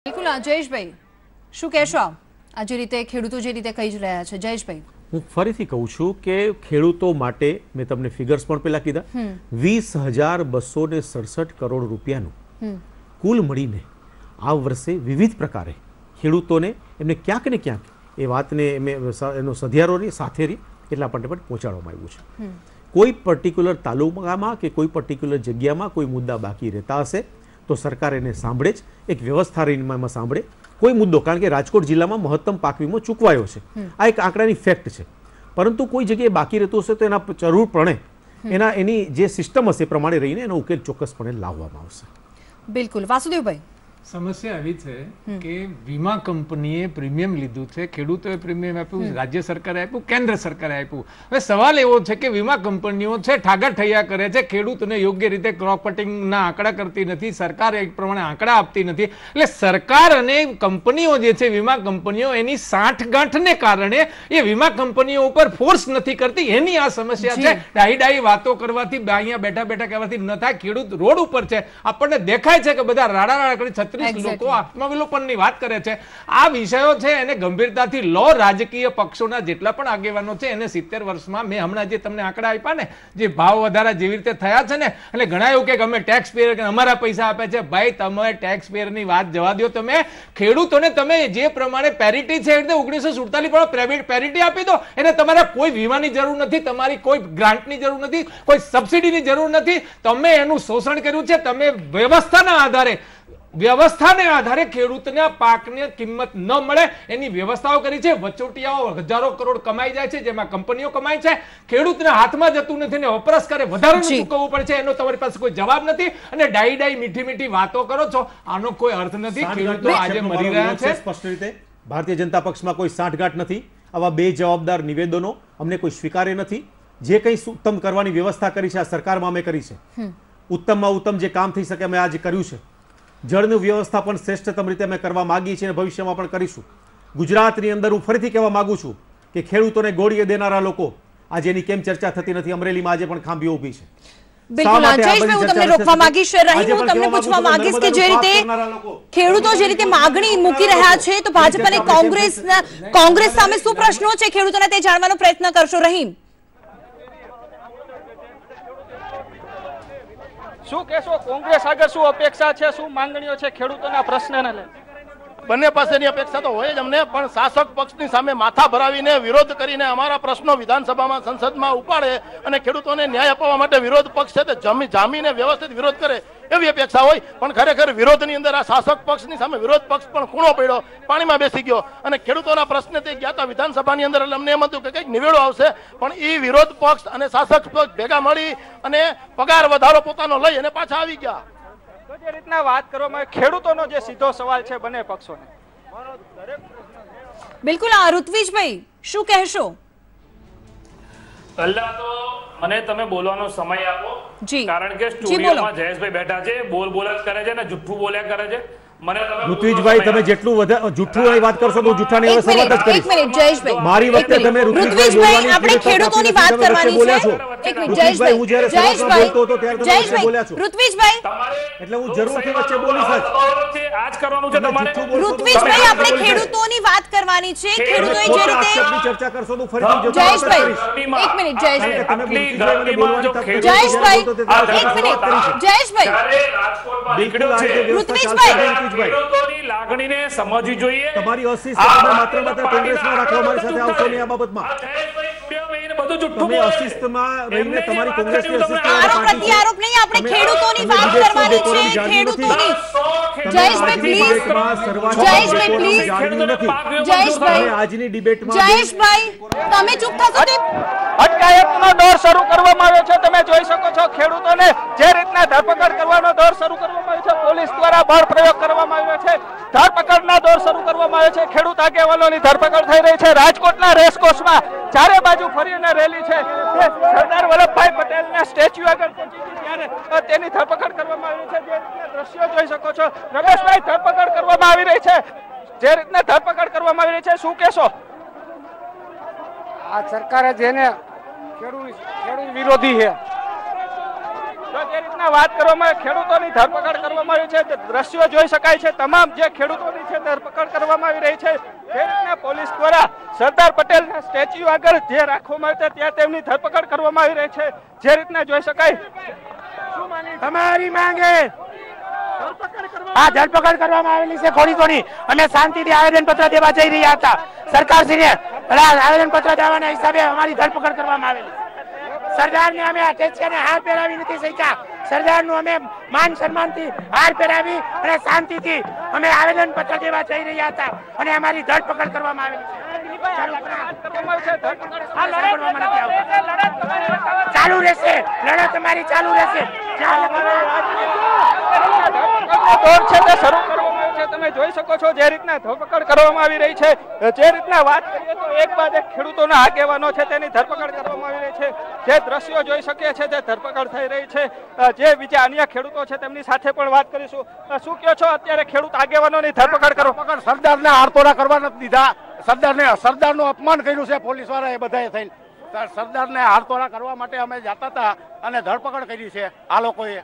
બિલકુલ જયેશભાઈ શું કહેશો આજે રીતે ખેડૂતો જે રીતે કહી જ રહ્યા છે જયેશભાઈ? હું ફરીથી કહું છું કે ખેડૂતો માટે મેં તમને ફિગર્સ પણ પહેલા કીધા 20,267 કરોડ રૂપિયાનું કુલ મળીને આ વર્ષે વિવિધ પ્રકારે ખેડૂતોને એમને ક્યાંક ને ક્યાંક એ વાતને એનો સધિયારોની સાથેરી એટલા માટે પણ પહોંચાડવામાં આવ્યું છે. કોઈ પર્ટિક્યુલર તાલુકામાં કે કોઈ પર્ટિક્યુલર જગ્યામાં કોઈ મુદ્દા બાકી રહેતા હશે તો સરકાર એને સાંભળે જ, એક વ્યવસ્થા રહીને સાંભળે કોઈ મુદ્દો. કારણ કે રાજકોટ જિલ્લામાં મહત્તમ પાક વીમો ચૂકવાયો છે, આ એક આંકડાની ફેક્ટ છે. પરંતુ કોઈ જગ્યાએ બાકી રહેતું હશે તો એના જરૂરપણે એની જે સિસ્ટમ હશે એ પ્રમાણે રહીને એનો ઉકેલ ચોક્કસપણે લાવવામાં આવશે. બિલકુલ વાસુદેવભાઈ, સમસ્યા એવી છે કે વીમા કંપનીએ પ્રીમિયમ લીધું છે, ખેડૂતોએ પ્રીમિયમ આપ્યું, રાજ્ય સરકારે આપ્યું, કેન્દ્ર સરકારે આપ્યું. હવે સવાલ એવો છે કે વીમા કંપનીઓ છે ઠાગા ઠૈયા કરે છે, ખેડૂતને યોગ્ય રીતે ક્રોપ કટિંગના આંકડા કરતી નથી, સરકાર એક પ્રમાણે આંકડા આપતી નથી. એટલે સરકાર અને કંપનીઓ જે છે વીમા કંપનીઓ એની સાંઠગાંઠને કારણે એ વીમા કંપનીઓ ઉપર ફોર્સ નથી કરતી, એની આ સમસ્યા છે. ડાહી વાતો કરવાથી અહીંયા બેઠા બેઠા કહેવાથી ન થાય. ખેડૂત રોડ ઉપર છે, આપણને દેખાય છે કે બધા રાડા કરી 36 લોકો આત્મવિલોપનની વાત કરે છે. આ વિષયો છે એને ગંભીરતાથી લો. રાજકીય પક્ષોના જેટલા પણ આગેવાનો છે એને 70 વર્ષમાં મેં હમણાં જે તમને આંકડા આપ્યા ને, જે ભાવ વધારા જેવી રીતે થયા છે ને, એટલે ઘણા એવું કે અમે ટેક્સ પેયર કે અમારા પૈસા આપે છે. ભાઈ તમે ટેક્સ પેયરની વાત જવા દો. તમે ખેડૂતોને તમે જે પ્રમાણે પેરિટી છે એટલે 1947 પણ પ્રાઇવેટ પેરિટી આપી દો. એને તમારે કોઈ વીમાની જરૂર નથી, તમારી કોઈ ગ્રાન્ટની જરૂર નથી, કોઈ સબસિડીની જરૂર નથી. તમે એનું શોષણ કર્યું છે. તમે વ્યવસ્થાને આધારે ખેડૂતને પાકની કિંમત ન મળે એની વ્યવસ્થાઓ કરી છે. વચોટિયાઓ હજારો કરોડ કમાઈ જાય છે, જેમાં કંપનીઓ કમાય છે. ખેડૂતના હાથમાં જતું નથી ને વપરાશ કરે વધારાનું ચૂકવવું પડે છે. એનો તમારી પાસે કોઈ જવાબ નથી અને ડાઈ મીઠી વાતો કરો છો, આનો કોઈ અર્થ નથી. ખેડૂતો આજે મરી રહ્યા છે. સ્પષ્ટ રીતે ભારતીય જનતા પક્ષમાં કોઈ સાંઠગાંઠ નથી. આવા બેજવાબદાર નિવેદનો અમને કોઈ સ્વીકાર્ય નથી. જે કંઈ ઉત્તમ કરવાની વ્યવસ્થા કરી છે આ સરકારમાં અમે કરી છે. ઉત્તમમાં ઉત્તમ જે કામ થઈ શકે અમે આજે કર્યું છે. જળનું વ્યવસ્થાપન શ્રેષ્ઠતમ રીતે અમે કરવા માંગીએ છીએ અને ભવિષ્યમાં પણ કરીશું. ગુજરાતની અંદર હું ફરીથી કહેવા માંગુ છું કે ખેડૂતોને ગોળીએ દેનારા લોકો આજે એની કેમ ચર્ચા થતી નથી? અમરેલીમાં આજે પણ ખાંભીઓ ઊભી છે. બિલકુલ જયેશભાઈ, હું તમને રોકવા માંગીશ, રહી હું તમને પૂછવા માંગીશ કે જે રીતે ખેડૂતો જે રીતે માગણી મૂકી રહ્યા છે તો ભાજપ અને કોંગ્રેસ સામે શું પ્રશ્નો છે ખેડૂતોને તે જાણવાનો પ્રયત્ન કરશો. રહીમ, શું કહેશો? કોંગ્રેસ આગળ શું અપેક્ષા છે, શું માંગણીઓ છે ખેડૂતોના પ્રશ્નને લઈને? બંને પાસેની અપેક્ષા તો હોય જ અમને, પણ શાસક પક્ષની સામે માથા ભરાવીને વિરોધ કરીને અમારા પ્રશ્નો વિધાનસભામાં સંસદમાં ઉપાડે અને ખેડૂતોને ન્યાય અપાવવા માટે વિરોધ પક્ષ છે તે જામીને વ્યવસ્થિત વિરોધ કરે એવી અપેક્ષા હોય. પણ ખરેખર વિરોધની અંદર આ શાસક પક્ષની સામે વિરોધ પક્ષ પણ ખૂણો પડ્યો, પાણીમાં બેસી ગયો અને ખેડૂતોના પ્રશ્ને તે ગયા હતા વિધાનસભાની અંદર. એટલે અમને એમ હતું કે કંઈક નિવેડો આવશે, પણ એ વિરોધ પક્ષ અને શાસક પક્ષ ભેગા મળી અને પગાર વધારો પોતાનો લઈ અને પાછા આવી ગયા. તો જે રીતના વાત કરવામાં આવે ખેડૂતોનો જે સીધો સવાલ છે બંને પક્ષોને. બિલકુલ ઋત્વિજભાઈ શું કહેશો? પહેલા તો મને તમે બોલવાનો સમય આપો, કારણ કે સ્ટુડિયોમાં જયેશભાઈ બેઠા છે, બોલ જ કરે છે ને જુઠ્ઠું બોલ્યા કરે છે. ઋત્વિજભાઈ તમે જેટલું જુઠ્ઠું વાત કરશો તો જુઠ્ઠાની હવે શરૂઆત જ કરીશ. મારી વખતે તમે ઋત્વિજભાઈ આપણે ખેડૂતોની વાત કરવાની છે. એક મિનિટ જયેશભાઈ, હું જ્યારે શરૂઆતમાં બોલતો હતો ત્યારે તમે વચ્ચે બોલ્યા છો. ઋત્વિજભાઈ એટલે હું જરૂરથી વચ્ચે બોલીશ જ. આજ કરવાનું છે તમારે. ઋત્વિજભાઈ આપણે ખેડૂતોની વાત કરવાની છે. ખેડૂતોએ જે રીતે ચર્ચા કરશો તો ફરીથી જયેશભાઈ એક મિનિટ જયેશભાઈ ઋત્વિજભાઈ ખેડૂતોની લાગણીને સમજવી જોઈએ. તમારી અશિસ્તને માત્ર કોંગ્રેસમાં રાખવા મારી સાથે આવશો નહીં આ બાબતમાં. તમે અશિસ્તમાં રહીને તમારી કોંગ્રેસની આરોપ નહીં, આપણે ખેડૂતોની વાત કરવાની છે. ખેડૂતોની જયેશભાઈ પ્લીઝ, જયેશભાઈ પ્લીઝ, જયેશભાઈ આજની ડિબેટમાં જયેશભાઈ તમે ચૂપ થશો તો અટકાયતનો દોર શરૂ કરવામાં આવ્યો છે. તમે જોઈ શકો છો ખેડૂતોને જે રીતના ધરપકડ કરવાનો દોર શરૂ કરવામાં આવ્યો છે, પોલીસ દ્વારા બળ પ્રયોગ કરવામાં આવ્યો છે, ધરપકડના દોર શરૂ કરવામાં આવ્યો છે. ખેડૂત આગેવાનોની ધરપકડ થઈ રહી છે. રાજકોટના રેસકોર્સમાં ચારે બાજુ ફરીને રેલી છે. સરદાર વલ્લભભાઈ પટેલના સ્ટેચ્યુ આગળ પહોંચી છે ત્યારે તેની ધરપકડ કરવામાં આવી છે. જે રીતના દ્રશ્યો જોઈ શકો છો રમેશભાઈ, ધરપકડ કરવામાં આવી રહી છે. જે રીતના ધરપકડ કરવામાં આવી રહી છે, શું કહેશો? આ સરકારે જેને ખેડૂત વિરોધી છે જે રીતના વાત કરવામાં આવે, ખેડૂતોની ધરપકડ કરવામાં આવી છે, દ્રશ્યો જોઈ શકાય છે. તમામ જે ખેડૂતોની છે ધરપકડ કરવામાં આવી રહી છે. જે રીતના પોલીસ દ્વારા સરદાર પટેલના સ્ટેચ્યુ આગળ જે રાખવામાં આવે ત્યાં તેમની ધરપકડ કરવામાં આવી રહી છે. જે રીતના જોઈ શકાય. અમારી માંગે આ ધરપકડ કરવામાં આવેલી છે ખેડૂતોની. અમે શાંતિથી આવેદન પત્ર દેવા જઈ રહ્યા હતા સરકારશ્રીને. આવેદન પત્ર દેવાના હિસાબે અમારી ધરપકડ કરવામાં આવેલી. સરદારને અમે આ ટેચિયાને હાર પહેરાવી નથી શક્યા. સરદારનું અમે માન સન્માનથી હાર પહેરાવી અને શાંતિથી અમે આવેદન પત્ર દેવા જઈ રહ્યા હતા અને અમારી ધરપકડ કરવામાં આવેલી છે. ચાલુ રહેશે, લડત અમારી ચાલુ રહેશે. દોર છે તે શરૂ કરવામાં આવ્યો છે. તમે જોઈ શકો છો જે રીતના ધરપકડ કરવામાં આવી રહી છે. જે રીતના વાત કરીએ તો એક બાદ એક ખેડૂતોના આગેવાનો છે તેની ધરપકડ કરવામાં આવી રહી છે. જે દ્રશ્યો જોઈ શકીએ છીએ તે ધરપકડ થઈ રહી છે. જે બીજા અન્ય ખેડૂતો છે તેમની સાથે પણ વાત કરીશું. શું કહો છો અત્યારે ખેડૂત આગેવાનોની ધરપકડ કરો? સરદારને આરતોડા કરવા નથી દીધા. સરદારનું અપમાન કર્યું છે પોલીસ વાળા એ બધાએ થઈને. સરદારને હારતોડા કરવા માટે અમે જતા હતા અને ધરપકડ કરી છે આ લોકોએ.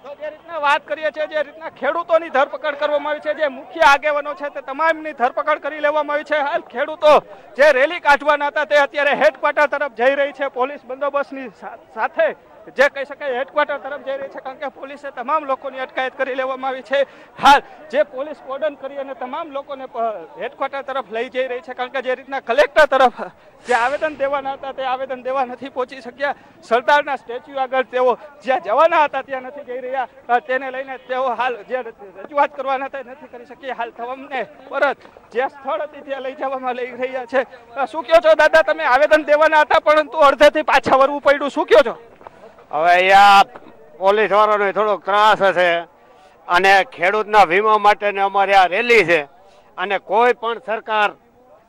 તો જે રીતના વાત કરીએ છીએ, જે રીતના ખેડૂતોની ધરપકડ કરવામાં આવી છે, જે મુખ્ય આગેવાનો છે તે તમામની ધરપકડ કરી લેવામાં આવી છે. હાલ ખેડૂતો જે રેલી કાઢવાના હતા તે અત્યારે હેડક્વાર્ટર તરફ જઈ રહી છે. પોલીસ બંદોબસ્તની સાથે જે કહી શકાય હેડક્વાર્ટર તરફ જઈ રહી છે, કારણ કે પોલીસે તમામ લોકોની અટકાયત કરી લેવામાં આવી છે. હાલ જે પોલીસ કોર્ડન કરી અને તમામ લોકોને હેડક્વાર્ટર તરફ લઈ જઈ રહી છે, કારણ કે જે રીતના કલેક્ટર તરફ જે આવેદન દેવાના હતા તે આવેદન દેવા નથી પહોંચી શક્યા. સરદારના સ્ટેચ્યુ આગળ તેઓ જ્યાં જવાના હતા ત્યાં નથી જઈ રહ્યા. તેને લઈને તેઓ હાલ જે રજૂઆત કરવાના હતા નથી કરી શક્યા. હાલ તમામને પરત જે સ્થળ હતી ત્યાં લઈ જવામાં લઈ રહ્યા છે. શું કહો છો દાદા, તમે આવેદન દેવાના હતા પરંતુ અડધેથી પાછા વળવું પડ્યું, શું કહો છો? હવે અહીંયા પોલીસ વાળાનો થોડોક ત્રાસ છે અને ખેડૂતના વીમા માટેની અમારી આ રેલી છે અને કોઈ પણ સરકાર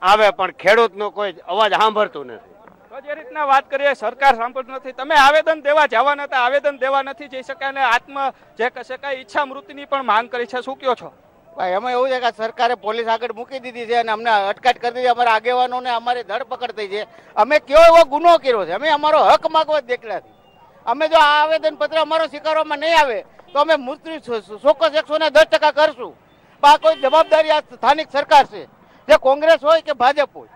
આવે પણ ખેડૂતનો કોઈ અવાજ સાંભળતું નથી. તો જે રીતના વાત કરીએ સરકાર સાંભળતું નથી. તમે આવેદન દેવા જવાના હતા, આવેદન દેવા નથી જઈ શક્યા અને જે કહી શકાય ઈચ્છા મૃત્યુની પણ માંગ કરી છે, શું કહો છો? ભાઈ એમાં એવું છે કે સરકારે પોલીસ આગળ મૂકી દીધી છે અને અમને અટકાયત કરી દીધી. અમારા આગેવાનોને અમારી ધરપકડ થઈ છે. અમે કયો એવો ગુનો કર્યો છે? અમે અમારો હક માગવા દેખલા નથી. અમે જો આ આવેદન પત્ર અમારો સ્વીકારવામાં નહીં આવે તો અમે મૃત્યુ ચોક્કસ 110% કરશું. આ કોઈ જવાબદારી આ સ્થાનિક સરકાર છે, જે કોંગ્રેસ હોય કે ભાજપ હોય,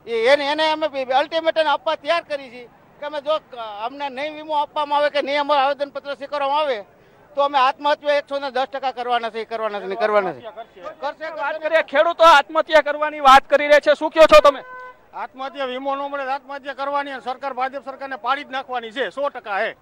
એને અમે અલ્ટિમેટમ આપવા તૈયાર કરી છે કે અમે જો અમને નહીં વીમો આપવામાં આવે કે નહીં અમારું આવેદન પત્ર સ્વીકારવામાં આવે તો અમે આત્મહત્યા 110% કરવાના છે. વાત કરીએ ખેડૂતો આત્મહત્યા કરવાની વાત કરી રહ્યા છે, શું કહો છો તમે? આત્મહત્યા વીમો ન મળે આત્મહત્યા કરવાની. સરકાર ભાજપ સરકારને પાડી જ નાખવાની છે. 100% હે,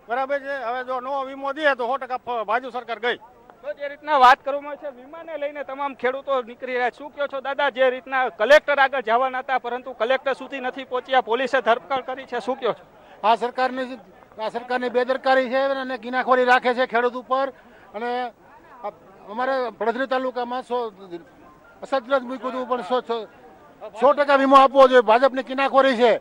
બરાબર છે. હવે જો નવો વીમો દે તો 100% ભાજપ સરકાર ગઈ. તો જે રીતના વાત કરવામાં છે વીમાને લઈને તમામ ખેડૂતો નીકળી રહ્યા. શું કહો છો દાદા, જે રીતના કલેક્ટર આગળ જવાના હતા પરંતુ કલેક્ટર સુધી નથી પહોંચ્યા, પોલીસે ધરપકડ કરી છે, શું કહો છો? આ સરકારની બેદરકારી છે અને કિનાખોરી રાખે છે ખેડૂત ઉપર. અને અમારે પડધરી તાલુકામાં અસરગ્રસ્ત મૂક્યું હતું પણ 100% વીમો આપવો જોઈએ. ભાજપની કિનાખોરી છે,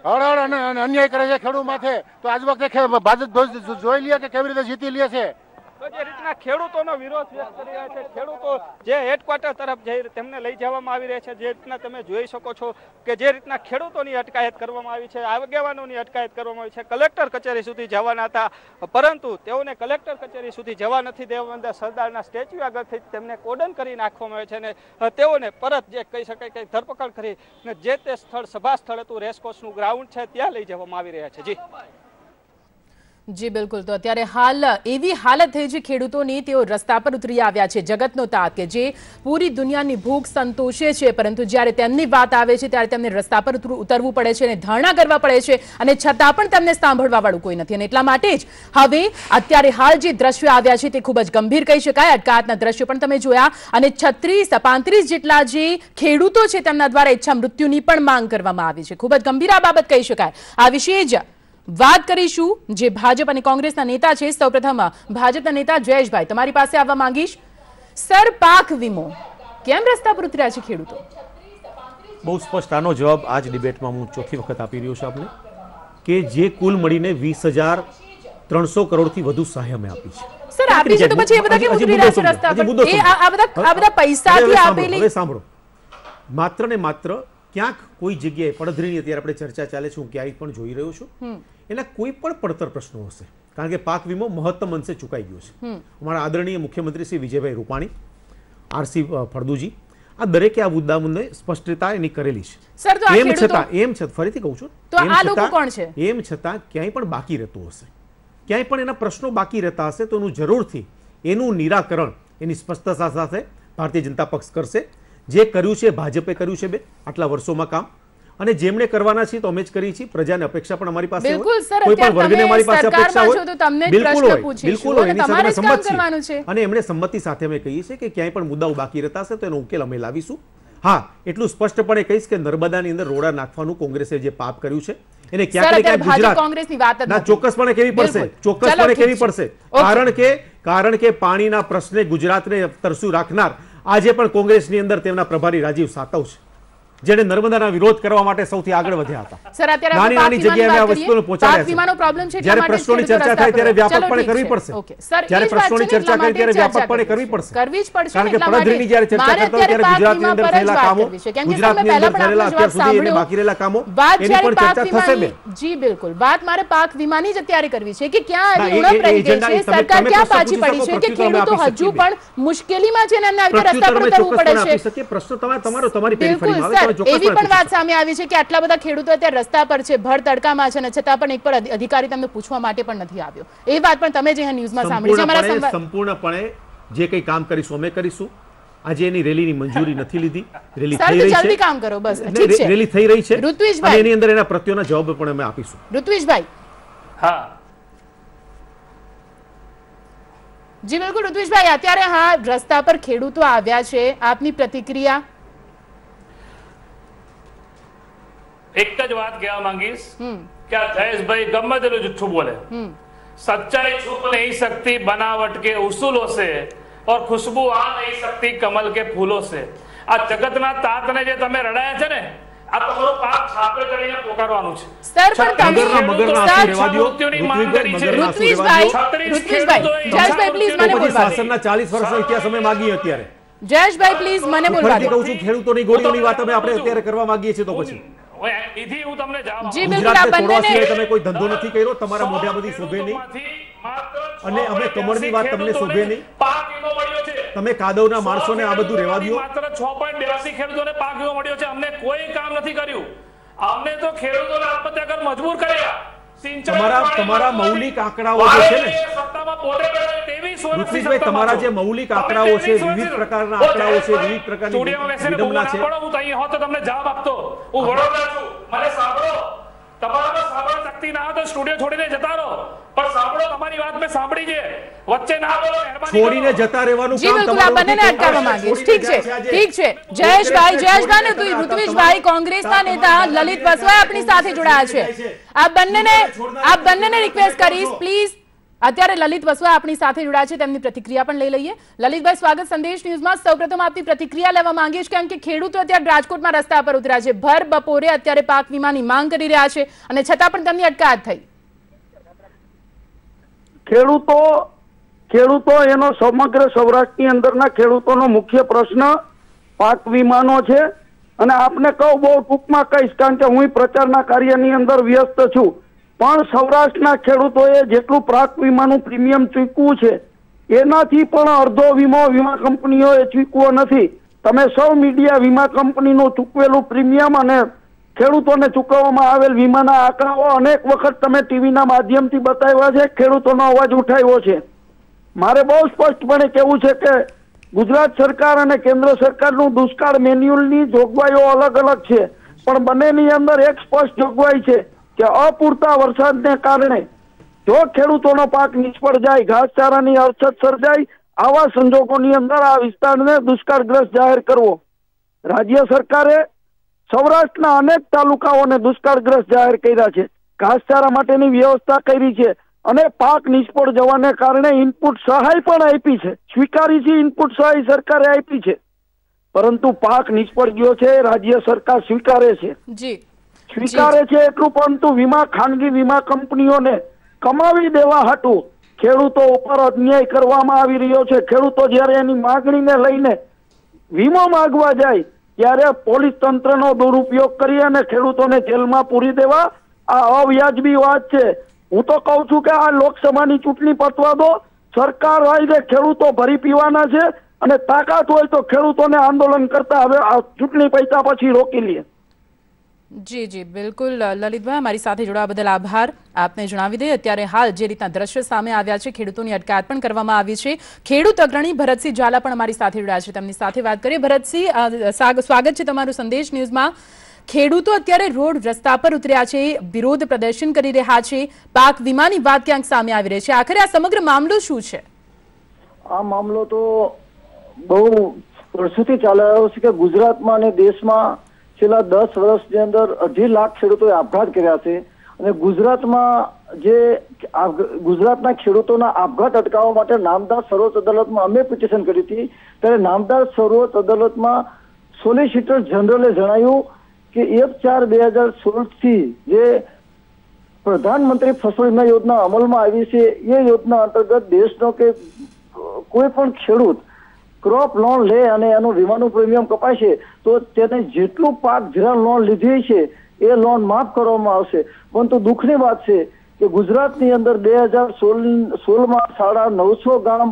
હળહળ અને અન્યાય કરે છે ખેડૂત માથે. તો આજ વખતે ભાજપ જોઈ લે કે કેવી રીતે જીતી લે છે. તો જે રીતના ખેડૂતોનો વિરોધ વ્યક્ત કરી રહ્યા છે, ખેડૂતો જે હેડક્વાર્ટર તરફ જઈ તેમને લઈ જવામાં આવી રહ્યા છે. જે રીતના તમે જોઈ શકો છો કે જે રીતના ખેડૂતોની અટકાયત કરવામાં આવી છે, આગેવાનોની અટકાયત કરવામાં આવી છે. કલેક્ટર કચેરી સુધી જવાના હતા પરંતુ તેઓને કલેક્ટર કચેરી સુધી જવા નથી દેવા. સરદારના સ્ટેચ્યુ આગળથી તેમને કોર્ડન કરી નાખવામાં આવે છે અને તેઓને પરત જે કહી શકાય કે ધરપકડ કરી જે તે સ્થળ સભા સ્થળ હતું, રેસકોર્સનું ગ્રાઉન્ડ છે ત્યાં લઈ જવામાં આવી રહ્યા છે. જી બિલકુલ. તો અત્યારે હાલ એવી હાલત થઈ છે ખેડૂતોની, તેઓ રસ્તા પર ઉતરી આવ્યા છે. જગતનો તાત કે જે પૂરી દુનિયાની ભૂખ સંતોષે છે પરંતુ જ્યારે તેમની વાત આવે છે ત્યારે તેમને રસ્તા પર ઉતરવું પડે છે અને ધરણા કરવા પડે છે અને છતાં પણ તેમને સાંભળવા વાળું કોઈ નથી. અને એટલા માટે જ હવે અત્યારે હાલ જે દ્રશ્યો આવ્યા છે તે ખૂબ જ ગંભીર કહી શકાય. અટકાયતના દ્રશ્યો પણ તમે જોયા અને 36-35 જેટલા જે ખેડૂતો છે તેમના દ્વારા ઈચ્છા મૃત્યુની પણ માંગ કરવામાં આવી છે. ખૂબ જ ગંભીર આ બાબત કહી શકાય. આ વિશે જ વાત કરીશું જે ભાજપ અને કોંગ્રેસના નેતા છે. સૌપ્રથમ ભાજપના નેતા જયેશભાઈ, તમારી પાસે આવવા માંગીશ. સર, પાક વીમો કેમ રસ્તા પર ઉતર્યા છે ખેડૂતો? બહુ સ્પષ્ટ આનો જવાબ આજ ડિબેટમાં હું ચોથી વખત આપી રહ્યો છું આપને કે જે કુલ મળીને 20,300 કરોડથી વધુ સહાય અમે આપી છે. સર, આપી છે તો પછી એ બધા કેમ ઉતરી રહ્યા છે રસ્તા પર? એ આ બધા પૈસાથી આપેલી. હવે સાંભળો, માત્ર ને માત્ર ક્યાંક કોઈ જગ્યાએ પડધરીની અત્યારે આપણે ચર્ચા ચાલે છે, હું ક્યાંય પણ જોઈ રહ્યો છું એના કોઈ પણ પડતર પ્રશ્નો હશે, કારણ કે પાક વીમો મહત્તમ અંશે ચૂકાઈ ગયો છે. અમારા આદરણીય મુખ્યમંત્રી શ્રી વિજયભાઈ રૂપાણી, આરસી ફળદુજી, આ દરેકે આ મુદ્દાને સ્પષ્ટતા એની કરેલી છે. એમ છતાં ફરીથી કહું છું, એમ છતાં ક્યાંય પણ બાકી રહેતું હશે, ક્યાંય પણ એના પ્રશ્નો બાકી રહેતા હશે તો એનું જરૂરથી એનું નિરાકરણ એની સ્પષ્ટતા સાથે ભારતીય જનતા પક્ષ કરશે. જે કર્યું છે ભાજપે કર્યું છે આટલા વર્ષોમાં કામ, અને જેમણે કરવાના છે તો અમે જ કરી છીએ. પ્રજાને અપેક્ષા પણ અમારી પાસે હોય, કોઈ પણ વર્ગને અમારી પાસે અપેક્ષા હોય, બિલકુલ હોય, બિલકુલ હોય, એની સાથે અમે સંમત છીએ અને એમણે સંમતિ સાથે અમે કહીએ છીએ કે ક્યાંય પણ મુદ્દાઓ બાકી રહેતા હશે તો એનો ઉકેલ અમે લાવીશું. હા, એટલું સ્પષ્ટપણે કહીશ કે નર્મદાની અંદર રોડા નાખવાનું કોંગ્રેસે જે પાપ કર્યું છે એને ક્યાંક ને ક્યાંક ગુજરાત ચોક્કસપણે કેવી પડશે, ચોક્કસપણે કેવી પડશે. કારણ કે પાણીના પ્રશ્ને ગુજરાતને તરસ્યું રાખનાર આજે પણ કોંગ્રેસની અંદર તેમના પ્રભારી રાજીવ સાતવ છે, જેને નર્મદાના વિરોધ કરવા માટે સૌથી આગળ વધ્યા હતા. નાની નાની જગ્યાએ આ વસ્તુને પહોંચાડ્યા છે. જ્યારે પ્રશ્નોની ચર્ચા થાય ત્યારે વ્યાપકપણે કરવી પડશે. જ્યારે પ્રશ્નોની ચર્ચા કરી ત્યારે વ્યાપકપણે કરવી પડશે. કારણ કે પડધરીની જ્યારે ચર્ચા કરતા હોય ત્યારે ગુજરાતની અંદર થયેલા કામો, ગુજરાતની અંદર થયેલા અત્યાર સુધી એને બાકી રહેલા કામો, એની પણ ચર્ચા થશે બેન. જી બિલકુલ. વાત મારે પાક વીમાની જ અત્યારે કરવી છે કે ક્યાં ઉણપ રહી ગઈ છે, સરકાર ક્યાં પાછી પડી છે કે ખેડૂતો હજુ પણ મુશ્કેલીમાં છે અને રસ્તા પર ઉતરવું પડે છે. પ્રશ્ન તમારો તમારી પેરીફેરીમાં આવે. એવી પણ વાત સામે આવી છે કે આટલા બધા ખેડૂતો અત્યારે રસ્તા પર છે, ભર તડકામાં છે, અને છતાં પણ એક પણ અધિકારી તમને પૂછવા માટે પણ નથી આવ્યો. એ વાત પણ તમે જે ન્યૂઝમાં સાંભળી છે. સંપૂર્ણપણે જે કંઈ કામ કરીશું અમે કરીશું. આજે એની રેલીની મંજૂરી નથી લીધી, રેલી થઈ રહી છે, જલ્દી કામ કરો બસ. ઠીક છે, રેલી થઈ રહી છે ઋત્વિજભાઈ, એની અંદર એના પ્રત્યેના જવાબ પણ અમે આપીશું. ઋત્વિજભાઈ. હા જી બિલકુલ ઋત્વિજભાઈ, અત્યારે હા રસ્તા પર ખેડૂતો આવ્યા છે, આપની પ્રતિક્રિયા? એક જ વાત કહેવા માંગીશ કે આ જયેશભાઈ ગમે તેટલું જુઠ્ઠું બોલે, सच्चाई छुप नहीं सकती बनावट के उसूलों से और खुशबू आ नहीं सकती कमल के फूलों से. આ જગતના તાતને જે તમે રડાયા છે ને, આ તમારો પાક છાપે કરીને પોકારવાનું છે. સર પણ તમે ઋત્વિજભાઈ પ્લીઝ મને બોલવા દો. શાસનના 40 વર્ષનો ઇતિહાસ અમે માંગીએ અત્યારે. જયેશભાઈ પ્લીઝ મને બોલવા દો. કહું છું ખેડૂતોની ગોળીઓની વાત આપણે અત્યારે કરવા માંગીએ છીએ તો પછી જી બિલકુલ આ બંનેને તમે કોઈ ધંધો નથી કર્યો, તમારા મોઢા બધી શોભે નહીં, અને અમે કમળની વાત તમને શોભે નહીં. તમે કાદવના માણસોને આ બધું રહેવા દો. માત્ર 6.82 ખેડૂતોને પાક વીમો મળ્યો છે. અમને કોઈ કામ નથી કર્યું. અમને તો ખેડૂતોને આત્મહત્યા કરવા મજબૂર કર્યા. તમારા મૌલિક આંકડાઓ જે છે ને ઋત્વિજભાઈ, તમારા જે મૌલિક આંકડાઓ છે, વિવિધ પ્રકારના આંકડાઓ છે, વિવિધ પ્રકારની વિડંબના છે. હું અહીં હોત તો તમને જવાબ આપતો. હું વડોદરા છું, મને સાંભળો. તમારામાં સાંભળવા શક્તિ ના હોય તો સ્ટુડિયો છોડીને જતા રહો, પણ સાંભળો. તમારી વાત મેં સાંભળી છે, વચ્ચે ના બોલો. છોડીને જતા રહેવાનું કામ તમારું. જી બિલકુલ, આ બંનેને અટકાવવા માંગીશ. ઠીક છે, ઠીક છે. જયેશભાઈ ને ઋત્વિજભાઈ, કોંગ્રેસના નેતા લલિત વસવા આપણી સાથે જોડાયા છે. આ બંનેને રિક્વેસ્ટ કરીશ પ્લીઝ. અત્યારે લલિત વસવા આપણી સાથે જોડાયા છે, તેમની પ્રતિક્રિયા પણ લઈ લઈએ. લલિતભાઈ, સ્વાગત સંદેશ ન્યૂઝમાં. સૌપ્રથમ આપની પ્રતિક્રિયા લેવા માંગીશ, કેમ કે ખેડૂતો અત્યારે રાજકોટમાં રસ્તા પર ઉતર્યા છે, ભર બપોરે અત્યારે પાક વીમાની માંગ કરી રહ્યા છે, અને છતાં પણ તેમની અટકાયત થઈ. ખેડૂતો એનો સમગ્ર સૌરાષ્ટ્રની અંદરના ખેડૂતોનો મુખ્ય પ્રશ્ન પાક વીમાનો છે. અને આપને કહું, બહુ ટૂંકમાં કહીશ, કારણ કે હું પ્રચારના કાર્યની અંદર વ્યસ્ત છું, પણ સૌરાષ્ટ્રના ખેડૂતોએ જેટલું પાક વીમાનું પ્રીમિયમ ચૂકવ્યું છે એનાથી પણ અડધો વીમા કંપનીઓએ ચૂકવ્યો નથી. તમે સૌ મીડિયા વીમા કંપનીનું ચૂકવેલું પ્રીમિયમ અને ખેડૂતોને ચૂકવવામાં આવેલ વીમાના આંકડાઓ અનેક વખત તમે ટીવીના માધ્યમથી બતાવ્યા છે, ખેડૂતોનો અવાજ ઉઠાવ્યો છે. મારે બહુ સ્પષ્ટપણે કહેવું છે કે ગુજરાત સરકાર અને કેન્દ્ર સરકારનું દુષ્કાળ મેન્યુઅલની જોગવાઈઓ અલગ અલગ છે, પણ બંનેની અંદર એક સ્પષ્ટ જોગવાઈ છે કે અપૂરતા વરસાદને કારણે જો ખેડૂતોનો પાક નિષ્ફળ જાય, ઘાસચારાની અછત સર્જાય, આવા સંજોગોની અંદર આ વિસ્તારને દુષ્કાળગ્રસ્ત જાહેર કરવો. રાજ્ય સરકારે સૌરાષ્ટ્રના અનેક તાલુકાઓને દુષ્કાળગ્રસ્ત જાહેર કર્યા છે, ઘાસચારા માટેની વ્યવસ્થા કરી છે, અને પાક નિષ્ફળ જવાને કારણે ઇનપુટ સહાય પણ આપી છે, સ્વીકારી છે. ઇનપુટ સહાય સરકારે આપી છે, પરંતુ પાક નિષ્ફળ ગયો છે રાજ્ય સરકાર સ્વીકારે છે. સ્વીકારે છે એટલું, પરંતુ ખાનગી વીમા કંપનીઓને કમાવી દેવા હાટુ ખેડૂતો ઉપર અન્યાય કરવામાં આવી રહ્યો છે. ખેડૂતો જયારે એની માગણીને લઈને વીમો માંગવા જાય ત્યારે પોલીસ તંત્રનો દુરુપયોગ કરી અને ખેડૂતોને જેલમાં પૂરી દેવા આ અવ્યાજબી વાત છે. હું તો કઉ છું કે આ લોકસભાની ચૂંટણી પતવા દો. સરકાર હોય ખેડૂતો ભરી પીવાના છે અને તાકાત હોય તો ખેડૂતોને આંદોલન કરતા હવે આ ચૂંટણી પૈસા પછી રોકી લે. જી જી બિલકુલ લલિતભાઈ, અમારી સાથે જોડાવા બદલ આભાર. આપને જણાવી દઈએ અત્યારે હાલ જે રીતના દ્રશ્ય સામે આવ્યા છે, ખેડૂતોની અટકાયત પણ કરવામાં આવી છે. ખેડૂત અગ્રણી ભરતસિંહ ઝાલા પણ અમારી સાથે જોડાયા છે, તેમની સાથે વાત કરીએ. ભરતસિંહ, સ્વાગત છે તમારું સંદેશ ન્યૂઝમાં. ખેડૂતો અત્યારે રોડ રસ્તા પર ઉતર્યા છે, વિરોધ પ્રદર્શન કરી રહ્યા છે, પાક વીમાની વાત ક્યાંક સામે આવી રહી છે. આખરે આ સમગ્ર મામલો શું છે? આ મામલો તો બહુ વર્ષોથી ચાલી રહ્યો છે કે ગુજરાતમાં અને દેશમાં છેલ્લા 10 વર્ષની અંદર 2.5 લાખ ખેડૂતોએ આપઘાત કર્યા છે. અને ગુજરાતમાં ગુજરાતના ખેડૂતોના આપઘાત અટકાવવા માટે નામદાર સર્વોચ્ચ અદાલતમાં અમે પિટિશન કરી હતી. ત્યારે નામદાર સર્વોચ્ચ અદાલતમાં સોલિસિટર જનરલે જણાવ્યું કે 1/4/2016 થી જે પ્રધાનમંત્રી ફસલ વીમા યોજના અમલમાં આવી છે એ યોજના અંતર્ગત દેશનો કે કોઈ પણ ખેડૂત ક્રોપ લોન લે અને એનું વીમાનું પ્રીમિયમ કપાશે તો તેને જેટલું પાક ધિરાણ લોન લીધી છે એ લોન માફ કરવામાં આવશે. પરંતુ દુઃખની વાત છે કે ગુજરાતની અંદર 2016માં 950 ગામ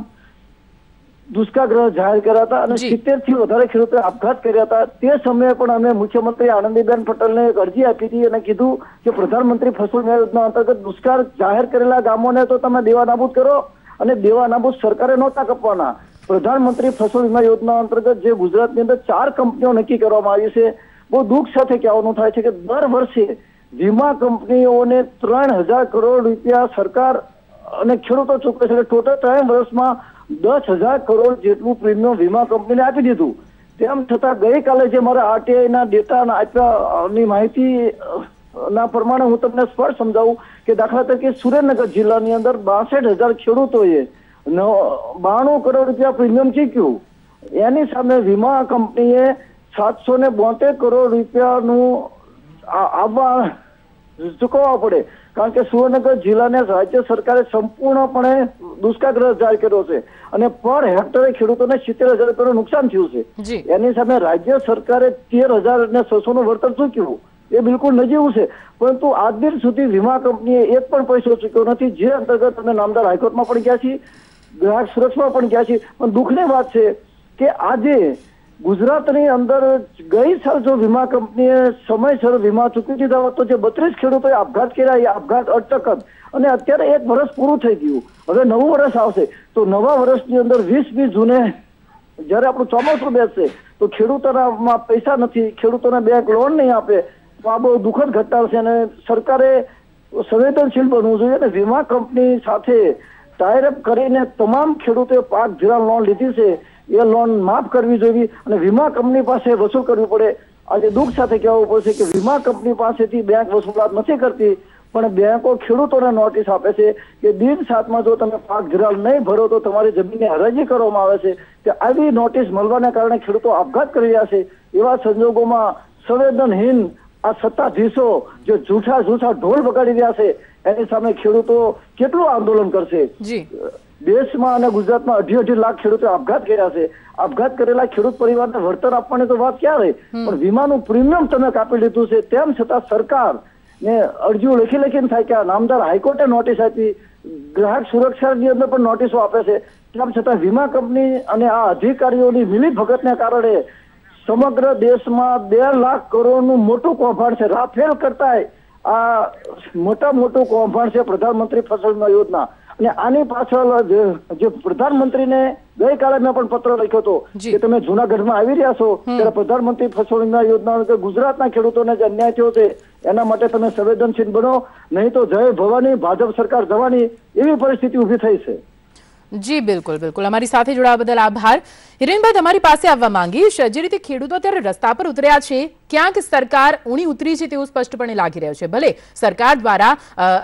દુષ્કાગ્રસ્ત જાહેર કર્યા હતા અને 70 થી વધારે ખેડૂતોએ આપઘાત કર્યા હતા. તે સમયે પણ અમે મુખ્યમંત્રી આનંદીબેન પટેલને એક અરજી આપી હતી અને કીધું કે પ્રધાનમંત્રી ફસલ વીમા યોજના અંતર્ગત દુષ્કાળ જાહેર કરેલા ગામોને તો તમે દેવા નાબૂદ કરો અને દેવા નાબૂદ સરકારે નહોતા કપવાના. પ્રધાનમંત્રી ફસલ વીમા યોજના અંતર્ગત જે ગુજરાતની અંદર 4 કંપનીઓ નક્કી કરવામાં આવી છે. બહુ દુઃખ સાથે કહેવાનું થાય છે કે દર વર્ષે વીમા કંપનીઓને 3000 કરોડ રૂપિયા સરકાર અને ખેડૂતો ચૂકવે છે. ટોટલ 3 વર્ષમાં 10,000 કરોડ જેટલું પ્રીમિયમ વીમા કંપનીને આપી દીધું. તેમ છતાં ગઈકાલે જે મારા આરટીઆઈના ડેટા આપ્યાની માહિતી ના પ્રમાણે હું તમને સ્પષ્ટ સમજાવું કે દાખલા તરીકે સુરેન્દ્રનગર જિલ્લાની અંદર 62,000 ખેડૂતોએ 92 કરોડ રૂપિયા પ્રીમિયમ ચૂક્યું. એની સામે વીમા કંપનીએ 772 કરોડ રૂપિયાનું આવવા ચૂકવવા પડે. કારણ કે સુરેન્દ્રનગર જિલ્લાને રાજ્ય સરકારે સંપૂર્ણપણે દુષ્કાગ્રસ્ત જાહેર કર્યો છે અને પર હેક્ટરે ખેડૂતોને 70,000 રૂપિયાનું નુકસાન થયું છે. એની સામે રાજ્ય સરકારે 13,600 નું વળતર ચૂક્યું. એ બિલકુલ નજીવું છે. પરંતુ આજ દિન સુધી વીમા કંપનીએ એક પણ પૈસો ચૂક્યો નથી, જે અંતર્ગત અમે નામદાર હાઈકોર્ટમાં પણ ગયા છીએ, ગ્રાહક સુરક્ષામાં પણ ગયા છીએ. પણ દુઃખની વાત છે કે આજે ગુજરાતની અંદર ગઈ સાલ જો વીમા કંપનીએ સમયસર વીમા ચૂકવી દીધા હોત તો જે 32 ખેડૂતોએ આપઘાત કર્યા એ આપઘાત અટકત. અને અત્યારે 1 વર્ષ પૂરું થઈ ગયું, હવે નવું વર્ષ આવશે તો નવા વર્ષની અંદર 20 જૂને જયારે આપણું ચોમાસું બેસશે તો ખેડૂતોના પૈસા નથી, ખેડૂતોને બેંક લોન નહીં આપે તો આ બહુ દુઃખદ ઘટના છે. અને સરકારે સંવેદનશીલ બનવું જોઈએ અને વીમા કંપની સાથે ટાઈઅપ કરીને તમામ ખેડૂતોએ પાક ધિરાણ લોન લીધી છે એ લોન માફ કરવી જોઈએ અને વીમા કંપની પાસે વસૂલ કરવી પડે. આજે દુઃખ સાથે કહેવું પડશે કે વીમા કંપની પાસેથી બેંક વસૂલાત નથી કરતી, પણ બેંકો ખેડૂતોને નોટિસ આપે છે કે દિન 7માં જો તમે પાક ધિરાણ નહીં ભરો તો તમારી જમીનને હરાજી કરવામાં આવે છે. કે આવી નોટિસ મળવાના કારણે ખેડૂતો આપઘાત કરી રહ્યા છે. એવા સંજોગોમાં સંવેદનહીન આ સત્તાધીશો જે જૂઠા ઢોલ વગાડી રહ્યા છે એની સામે ખેડૂતો કેટલું આંદોલન કરશે. દેશમાં અને ગુજરાતમાં 2.5 લાખ ખેડૂતો આપઘાત કર્યા છે. આપઘાત કરેલા ખેડૂત પરિવારને વળતર આપવાની તો વાત ક્યાં રહી, પણ વીમાનું પ્રીમિયમ તમે કાપી લીધું છે. તેમ છતાં સરકાર ને અરજીઓ લખીને થાય કે નામદાર હાઈકોર્ટે નોટિસ આપી, ગ્રાહક સુરક્ષાની અંદર પણ નોટિસો આપે છે. તેમ છતાં વીમા કંપની અને આ અધિકારીઓની મિલીભગતને કારણે સમગ્ર દેશમાં 2 લાખ કરોડનું મોટું કૌભાંડ છે. રાફેલ કરતા આ મોટું કૌભાંડ છે પ્રધાનમંત્રી ફસલ વીમા યોજના. અને આની પાછળ જે પ્રધાનમંત્રીને ગઈકાલે મેં પણ પત્ર લખ્યો હતો કે તમે જૂનાગઢમાં આવી રહ્યા છો ત્યારે પ્રધાનમંત્રી ફસલ વીમા યોજના ગુજરાતના ખેડૂતોને જે અન્યાય થયો છે એના માટે તમે સંવેદનશીલ બનો, નહીં તો જય ભવાની ભાજપ સરકાર જવાની એવી પરિસ્થિતિ ઉભી થઈ છે. જી બિલકુલ બિલકુલ, અમારી સાથે જોડાવા બદલ આભાર. હિરેનભાઈ, તમારી પાસે આવવા માંગીશ. જે રીતે ખેડૂતો અત્યારે રસ્તા પર ઉતર્યા છે, ક્યાંક સરકાર ઊણી ઉતરી છે તેવું સ્પષ્ટપણે લાગી રહ્યું છે. ભલે સરકાર દ્વારા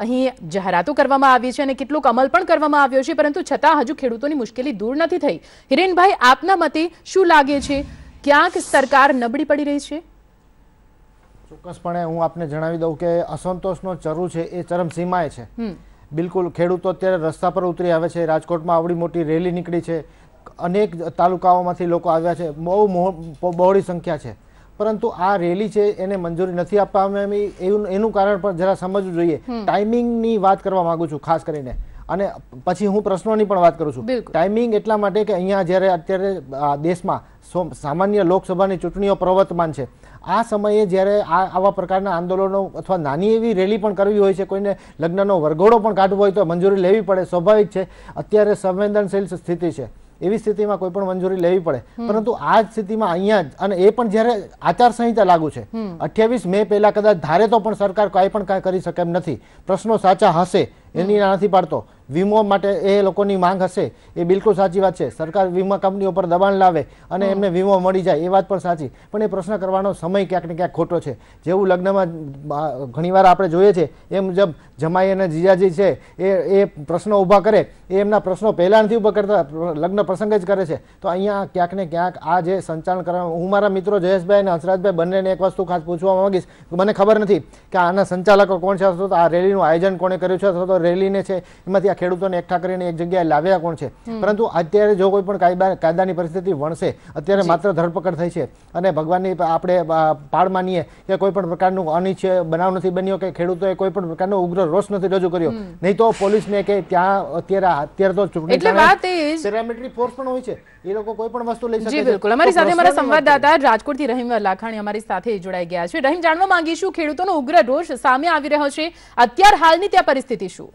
અહીં જાહેરાતો કરવામાં આવી છે અને કેટલોક અમલ પણ કરવામાં આવ્યો છે, પરંતુ છતાં હજુ ખેડૂતોની મુશ્કેલી દૂર નથી થઈ. હિરેનભાઈ, આપના મતે શું લાગે છે, ક્યાંક સરકાર નબળી પડી રહી છે? ચોક્કસપણે હું આપને જણાવી દઉં કે અસંતોષનો ચરુ છે એ ચરમસીમાએ છે. બિલકુલ, ખેડૂતો અત્યારે રસ્તા પર ઉતરી આવે છે. રાજકોટમાં આવડી મોટી રેલી નીકળી છે, અનેક તાલુકાઓમાંથી લોકો આવ્યા છે, બહુ બહોળી સંખ્યા છે. પરંતુ આ રેલી છે એને મંજૂરી નથી આપવામાં આવી. એનું કારણ પણ જરા સમજવું જોઈએ. ટાઈમિંગની વાત કરવા માંગુ છું ખાસ કરીને, અને પછી હું પ્રશ્નોની પણ વાત કરું છું. ટાઈમિંગ એટલા માટે કે અહીંયા જ્યારે અત્યારે દેશમાં સામાન્ય લોકસભાની ચૂંટણીઓ પ્રવર્તમાન છે, આ સમયે જ્યારે આવા પ્રકારના આંદોલનો અથવા નાની એવી રેલી પણ કરવી હોય છે, કોઈને લગ્નનો વરઘોડો પણ કાઢવો હોય તો મંજૂરી લેવી પડે, સ્વાભાવિક છે. અત્યારે સંવેદનશીલ સ્થિતિ છે, એવી સ્થિતિમાં કોઈ પણ મંજૂરી લેવી પડે. પરંતુ આ સ્થિતિમાં અહીંયા અને એ પણ જ્યારે આચારસંહિતા લાગુ છે, 28 મે પહેલા કદાચ ધારે તો પણ સરકાર કાંઈ પણ કાંઈ કરી શકે એમ નથી. પ્રશ્નો સાચા હશે એની ના નથી પાડતો. વીમો માટે એ લોકોની માંગ હશે, એ બિલકુલ સાચી વાત છે. સરકાર વીમા કંપનીઓ પર દબાણ લાવે અને એમને વીમો મળી જાય, એ વાત પણ સાચી. પણ એ પ્રશ્ન કરવાનો સમય ક્યાંક ને ક્યાંક ખોટો છે. જેવું લગ્નમાં ઘણીવાર આપણે જોઈએ છે એ મુજબ જમાઈ અને જીજાજી છે એ પ્રશ્નો ઊભા કરે, એ એમના પ્રશ્નો પહેલા નથી ઊભા કરતા, લગ્ન પ્રસંગ જ કરે છે. તો અહીંયા ક્યાંક ને ક્યાંક આ જે સંચાલન કરવા, હું મારા મિત્રો જયેશભાઈ અને હંસરાજભાઈ બંનેને એક વસ્તુ ખાસ પૂછવા માંગીશ. મને ખબર નથી કે આના સંચાલકો કોણ છે, અથવા તો આ રેલીનું આયોજન કોણે કર્યું છે, અથવા તો રેલીને છે એમાંથી આ ખેડૂતોને એકઠા કરીને એક જગ્યાએ લાવ્યા કોણ છે. પરંતુ અત્યારે જો કોઈ પણ કાયદાની પરિસ્થિતિ વણશે, અત્યારે માત્ર ધરપકડ થઈ છે અને ભગવાનની આપણે પાળ માનીએ કે કોઈ પણ પ્રકારનું અનિચ્છનીય બનાવ નથી બન્યો કે ખેડૂતોએ કોઈ પણ પ્રકારનો ઉગ્ર રોષ નથી રજૂ કર્યો, નહીં તો પોલીસને કે ત્યાં અત્યારે તો ચૂંટણી પેરામિલિટરી ફોર્સ પણ હોય છે, એ લોકો કોઈ પણ વસ્તુ લઈ શકે છે. બિલકુલ. અમારી સાથે અમારા સંવાદદાતા રાજકોટથી રહીમ લાખાણી અમારી સાથે જોડાઈ ગયા છે. રહીમ, જાણવા માંગીશું, ખેડૂતોનો ઉગ્ર રોષ સામે આવી રહ્યો છે, અત્યાર હાલની ત્યાં પરિસ્થિતિ શું?